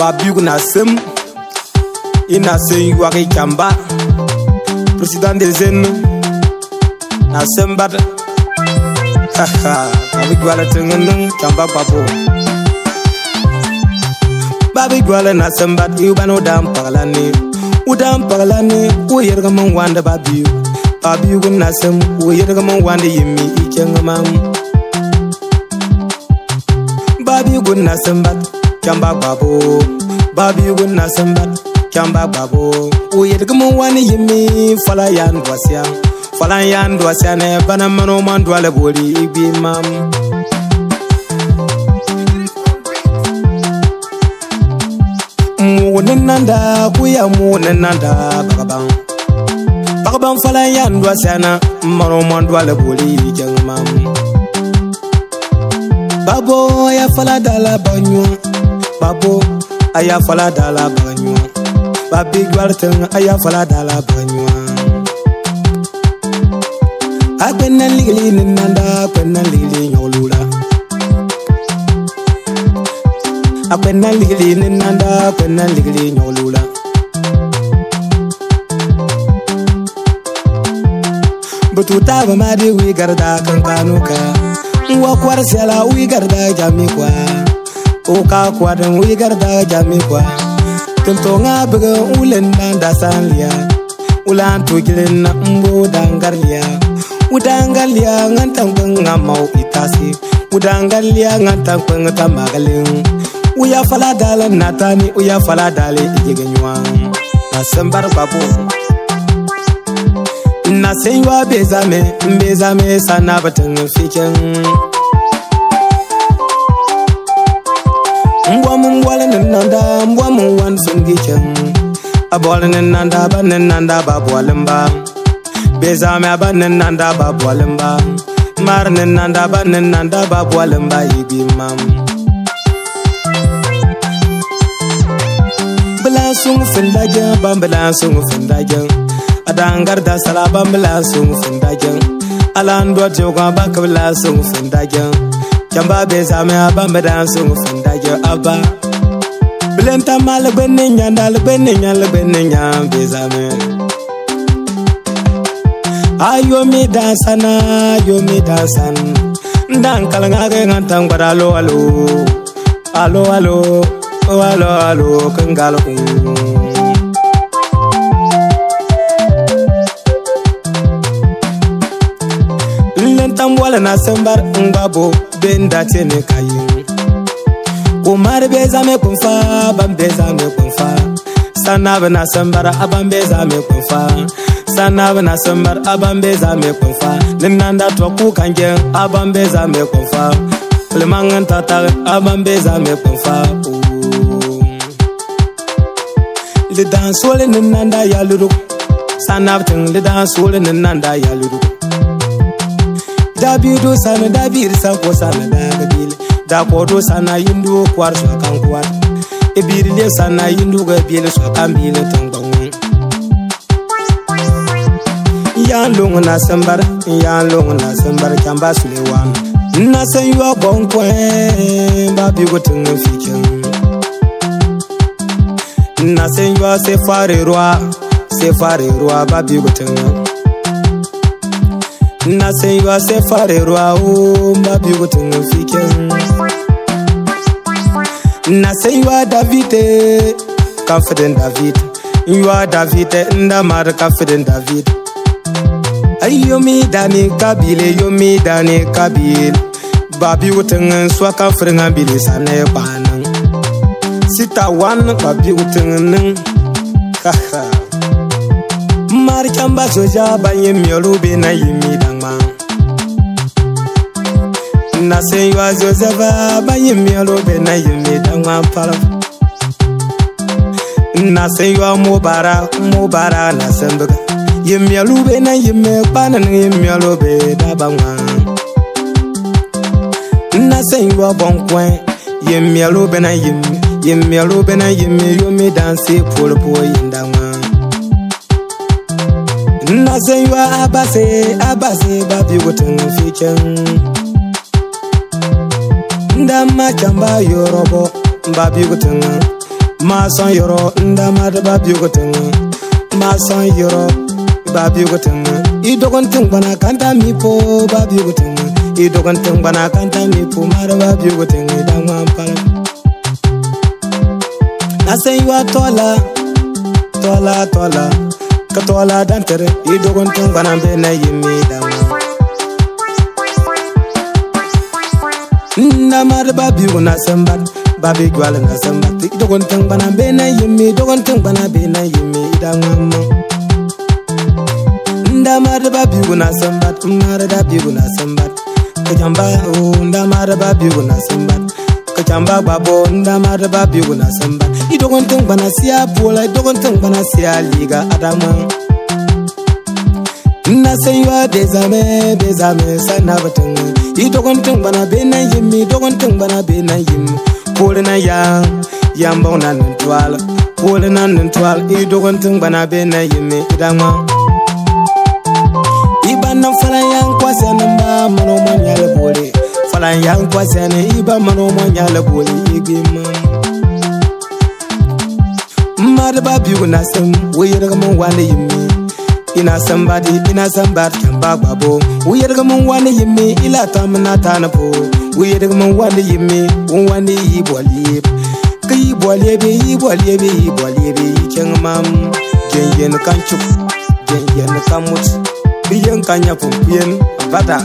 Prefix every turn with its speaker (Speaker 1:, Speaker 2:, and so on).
Speaker 1: Babiou Nassem, Inassem Wari Kamba, président des jeunes, Nassem Bad, avec Guala Tengen, Kamba Babo. Babi Guala Nassem Bad, Yubano Dam Parlane, Udam Parlane, Uyergaman Wanda Babiou, Babiou Nassem, Uyergaman Wanda Yimi, Ikengamam. Babiou Nassem Bad. Kamba Babo, Babiou Nassem Bad, Kamba Babo. Uyergaman Wanda Yimi, Falayan Dwasia, ne Banamano Mandwale Bori, Ibi Mam. Munenanda, Kuya Munenanda, Bagabang Falayan Dwasiana, Mano Mandwale Bori, Jangmam. Babo, ya Faladala Banyu. Babo, aya fala dala banyo. Babi Guarten, aya fala dala banyo. Akwena ligli nanda, akwena ligli nyolula. Akwena ligli nanda, akwena ligli nyolula. Bututa bamadi wi garda kankanuka. Wakwar sela wi garda jamikwa. Oka kwadan wi garda jamikwa. Tuntonga buga ulen da sanlia. Ulan tugilin na mbo dangarlia. Udangalia ngantang penga mau itasi. Udangalia ngantang penga tamagalin. Uya fala dala natani, uya fala dale ijegenyuang. Nasembar babu. Nasenywa bezame sana batang fiken. Mwala nanda, mwamu wan sungichen. Abola nanda, bananda babualemba. Bezame abananda babualemba. Mar nanda, bananda babualemba ibimam. Belasung fendajan, bambelasung fendajan. Adangar da salaba belasung fendajan. Alandwa joga bakabelasung fendajan. Kamba bezame abambelasung fendajan aba. Blenta mal benenya bezame. Ayo mi dansana, yo mi dansan. Dan kalangage ngantang baralo alo kengalo. Lentam wala nasembar ngabo benda tene kayin. Kumar bezame kumfa, bam bezame kumfa. Sanab na sambara abam bezame kumfa. Sanab na sambar abam bezame kumfa. Linanda toku kanje abam bezame kumfa. Lemangan tatar abam bezame kumfa. Le dansole nanda yaluru. Sanab ting le dansole nanda yaluru. Dabidu sana dabir sanko sana dagabile. Da kodo sana yindu kwar so kan kwar. Ebirile sana yindu ga bile so kan bile tangbang. Yan long na sambar kamba sulewan. Na san yo bon kwen babi gotun fikin. Na san yo se fare roi babi gotun. Na san yo se fare roi o babi gotun fikin. Na say you are David, confident David. You are David, ndamar confident David. Ayomi dani kabile, yomi dani kabil. Babi utengen swa confident abile sane banang. Sita wan babi utengen. Haha. Mar chamba soja banye miolube na yimi dangma. Na say you are Joseph, banye miolube na yimi dangma pala. Na say you are Mubara na sembaga. Yimi alube na yimi banan yimi alube da bangma. Na say you are bonkwen. Yimi alube na yimi yomi danse polo yindangma. Na say you are abase babi woten fichen. Ndama chamba yorobo babi gutun ma son yoro ndama da ba biyo goten ma son yoro ba biyo goten I dogon ting bana kanta mi po ba biyo goten I dogon ting bana kanta mi po ma da ba biyo goten da ngam pala na say wa tola ka tola dantere I dogon ting bana be na yimi da ndama da ba biyo na sambat babi gwala na sambat I dogon ting bana be na yimi dogon ting bana be na yimi da ngam ndama da ba biyo na sambat mara da biyo na sambat kajamba ndama da ba biyo na sambat kajamba babo ndama da ba biyo na sambat I dogon ting bana siya bola I dogon ting bana siya liga adama na saywa bezame sana batun I dogon ting bana be na yimi dogon ting bana be na yimi polina yang bona nentwal polina nentwal I dogon ting bana be na yimi idama ibana fala yang kwasana mba mano manyale bole fala yang kwasana iba mano manyale bole igima madaba biu na sam weyerga mon wane yimi ina somebody kamba babo weyerga mon wane yimi ila tamna tanapo weyerga mon wane yimi wane iboli kai bolebe kengmam genyen kanchu genyen kamut biyen kanya pumpian bata